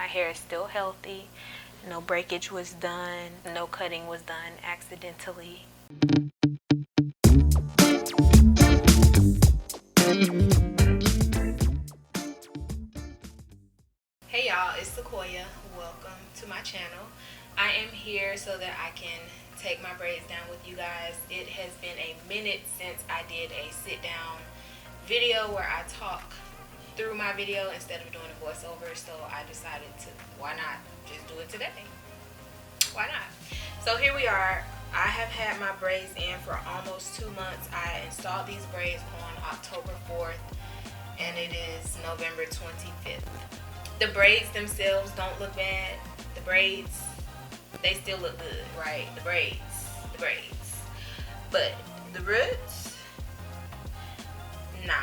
My hair is still healthy. No breakage was done. No cutting was done accidentally. Hey y'all, it's Sekoya. Welcome to my channel. I am here so that I can take my braids down with you guys. It has been a minute since I did a sit down video where I talk through my video instead of doing a voiceover, so I decided to, why not just do it today? Why not? So here we are. I have had my braids in for almost 2 months. I installed these braids on October 4th and it is November 25th. The braids themselves don't look bad. The braids, they still look good, right? The braids. But the roots, nah.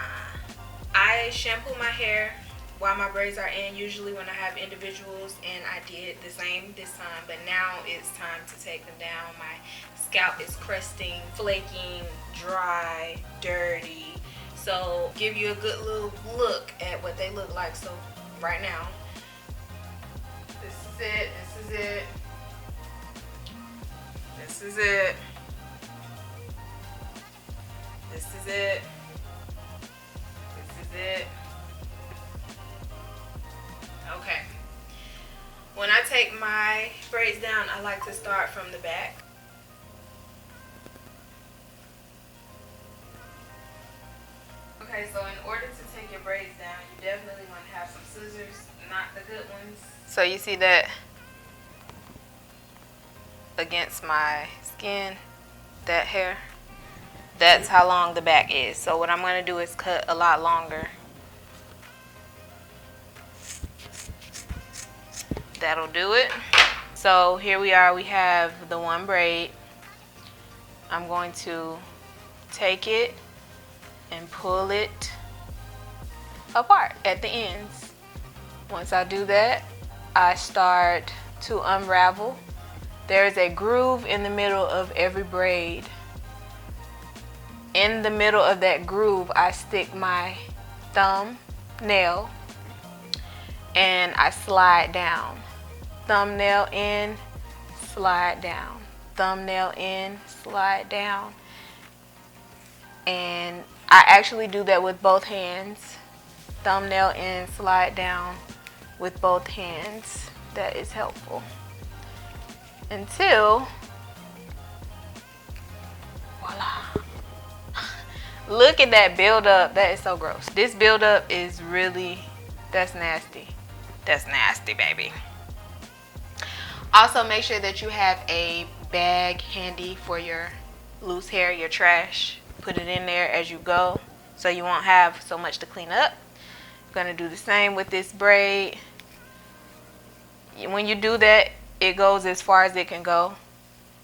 I shampoo my hair while my braids are in, usually when I have individuals, and I did the same this time, but now it's time to take them down. My scalp is crusting, flaking, dry, dirty. So give you a good little look at what they look like. So right now, this is it, this is it, this is it, this is it, this is it. Okay. When I take my braids down, I like to start from the back. Okay, so in order to take your braids down, you definitely want to have some scissors, not the good ones. So you see that against my skin, that hair? That's how long the back is. So what I'm going to do is cut a lot longer. That'll do it. So here we are. We have the one braid. I'm going to take it and pull it apart at the ends. Once I do that, I start to unravel. There is a groove in the middle of every braid. In the middle of that groove, I stick my thumbnail and I slide down. Thumbnail in, slide down. Thumbnail in, slide down. And I actually do that with both hands. Thumbnail in, slide down with both hands. That is helpful. Until, voila. Look at that buildup. That is so gross. This buildup is really, that's nasty. That's nasty, baby. Also, make sure that you have a bag handy for your loose hair, your trash. Put it in there as you go so you won't have so much to clean up. I'm going to do the same with this braid. When you do that, it goes as far as it can go.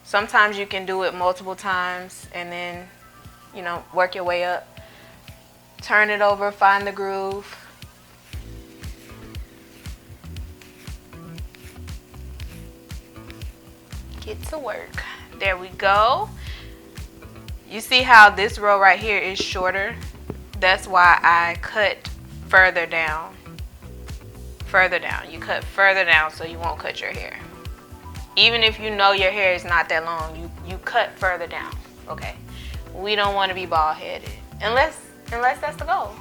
Sometimes you can do it multiple times and then, you know, work your way up. Turn it over, find the groove. Get to work. There we go. You see how this row right here is shorter? That's why I cut further down. Further down. You cut further down so you won't cut your hair. Even if you know your hair is not that long, you cut further down. Okay. We don't want to be bald headed. Unless that's the goal.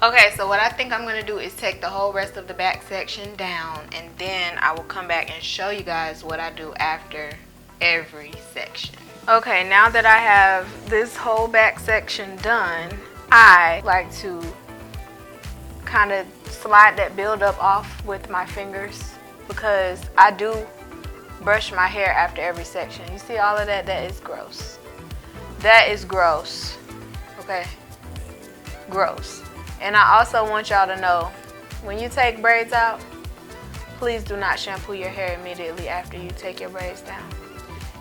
Okay, so what I think I'm going to do is take the whole rest of the back section down, and then I will come back and show you guys what I do after every section. Okay, now that I have this whole back section done, I like to kind of slide that buildup off with my fingers because I do brush my hair after every section. You see all of that? That is gross. That is gross. Okay? Gross. And I also want y'all to know, when you take braids out, please do not shampoo your hair immediately after you take your braids down.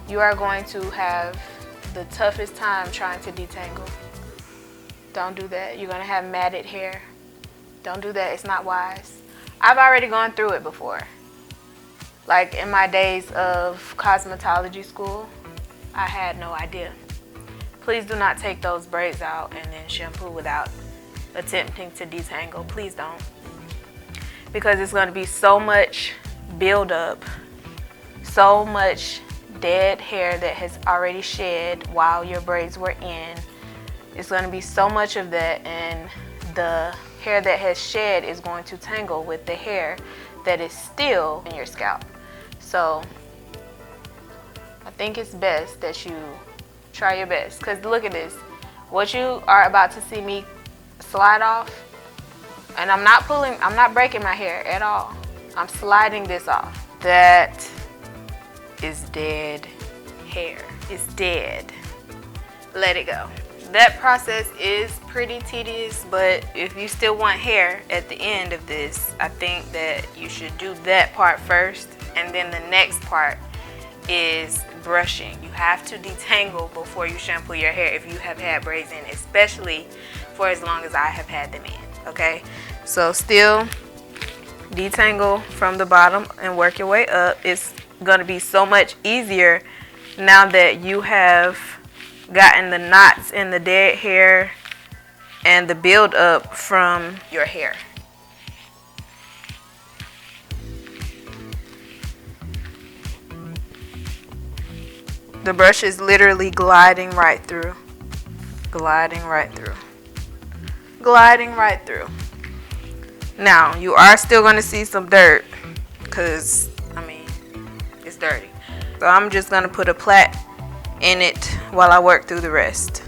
You are going to have the toughest time trying to detangle. Don't do that. You're going to have matted hair. Don't do that. It's not wise. I've already gone through it before. Like in my days of cosmetology school, I had no idea. Please do not take those braids out and then shampoo without attempting to detangle. Please don't. Because it's going to be so much buildup, so much dead hair that has already shed while your braids were in. It's going to be so much of that, and the hair that has shed is going to tangle with the hair that is still in your scalp. So I think it's best that you try your best, because look at this. What you are about to see me slide off, and I'm not breaking my hair at all. I'm sliding this off. That is dead hair. It's dead. Let it go. That process is pretty tedious, but if you still want hair at the end of this, I think that you should do that part first, and then the next part is brushing. You have to detangle before you shampoo your hair if you have had braids in, especially for as long as I have had them in, okay? So still detangle from the bottom and work your way up. It's gonna be so much easier now that you have gotten the knots in the dead hair and the build up from your hair. The brush is literally gliding right through, gliding right through, gliding right through. Now, you are still going to see some dirt because, I mean, it's dirty. So I'm just going to put a plait in it while I work through the rest.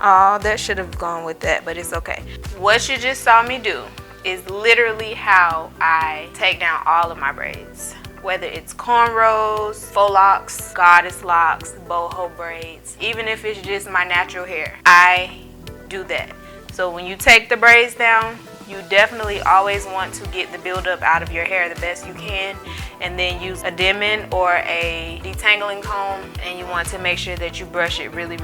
Oh, that should have gone with that, but it's okay. What you just saw me do is literally how I take down all of my braids. Whether it's cornrows, faux locks, goddess locks, boho braids, even if it's just my natural hair, I do that. So when you take the braids down, you definitely always want to get the buildup out of your hair the best you can, and then use a Demon or a detangling comb, and you want to make sure that you brush it really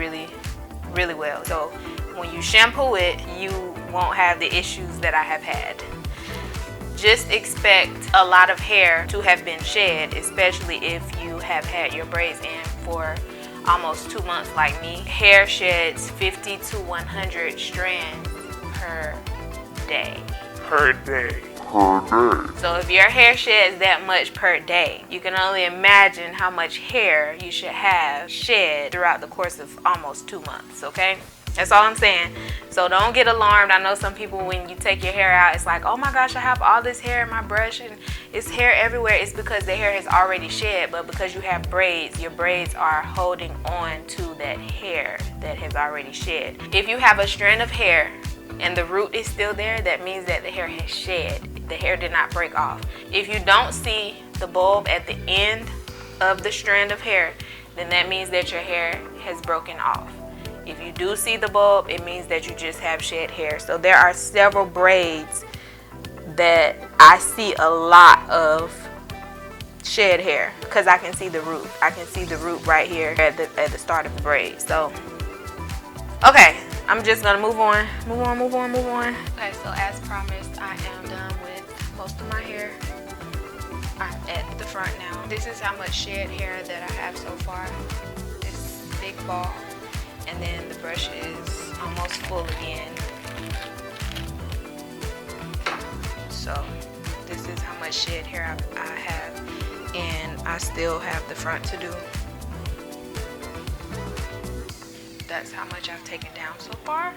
well. So when you shampoo it, you won't have the issues that I have had. Just expect a lot of hair to have been shed, especially if you have had your braids in for almost 2 months like me. Hair sheds 50 to 100 strands per day. Per day. So if your hair sheds that much per day, you can only imagine how much hair you should have shed throughout the course of almost 2 months, okay? That's all I'm saying. So don't get alarmed. I know some people, when you take your hair out, it's like, oh my gosh, I have all this hair in my brush and it's hair everywhere. It's because the hair has already shed, but because you have braids, your braids are holding on to that hair that has already shed. If you have a strand of hair and the root is still there, that means that the hair has shed. The hair did not break off. If you don't see the bulb at the end of the strand of hair, then that means that your hair has broken off. If you do see the bulb, it means that you just have shed hair. So there are several braids that I see a lot of shed hair because I can see the root. I can see the root right here at the start of the braid. So, okay, I'm just gonna move on. Okay, so as promised, I am done with most of my hair. I'm at the front now. This is how much shed hair that I have so far. This big ball. And then the brush is almost full again. So this is how much shed hair I have, and I still have the front to do. That's how much I've taken down so far.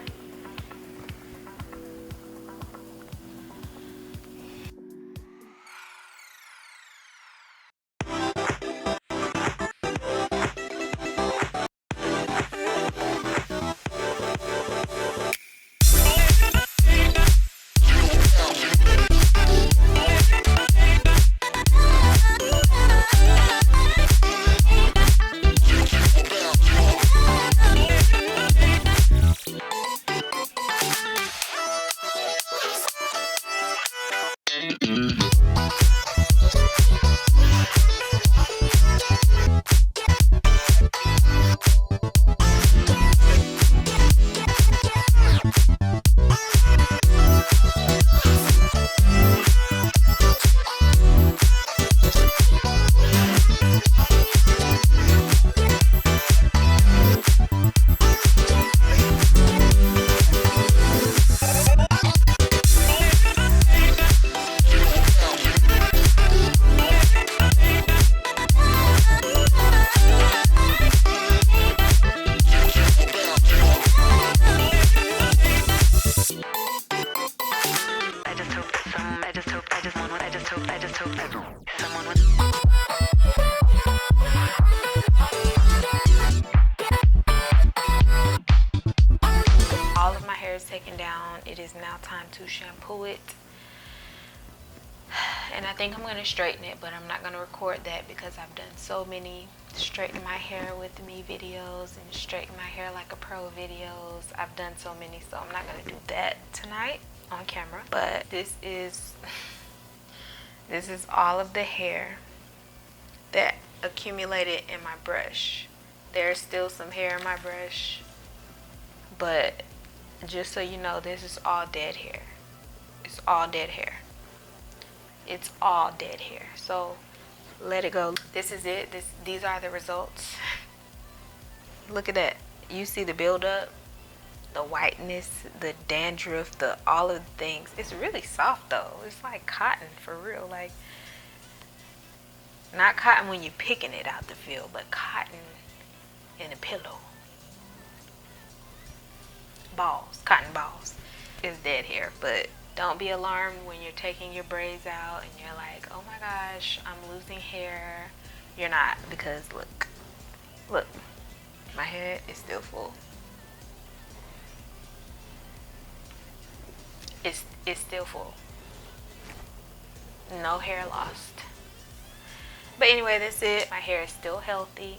All of my hair is taken down. It is now time to shampoo it. And I think I'm going to straighten it, but I'm not going to record that because I've done so many straighten my hair with me videos and straighten my hair like a pro videos. I've done so many, so I'm not going to do that tonight on camera. But this is all of the hair that accumulated in my brush. There's still some hair in my brush, but just so you know, this is all dead hair. It's all dead hair. It's all dead hair. So let it go. This is it. These are the results. Look at that. You see the buildup, the whiteness, the dandruff, all of the things. It's really soft though. It's like cotton for real. Like, not cotton when you're picking it out the field, but cotton in a pillow. Balls, cotton balls. It's dead hair, but don't be alarmed when you're taking your braids out and you're like, oh my gosh, I'm losing hair. You're not, because look, my head is still full. It's still full. No hair lost. But anyway, that's it. My hair is still healthy.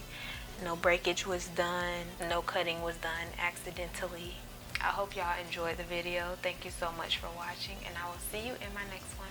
No breakage was done. No cutting was done accidentally. I hope y'all enjoyed the video. Thank you so much for watching, and I will see you in my next one.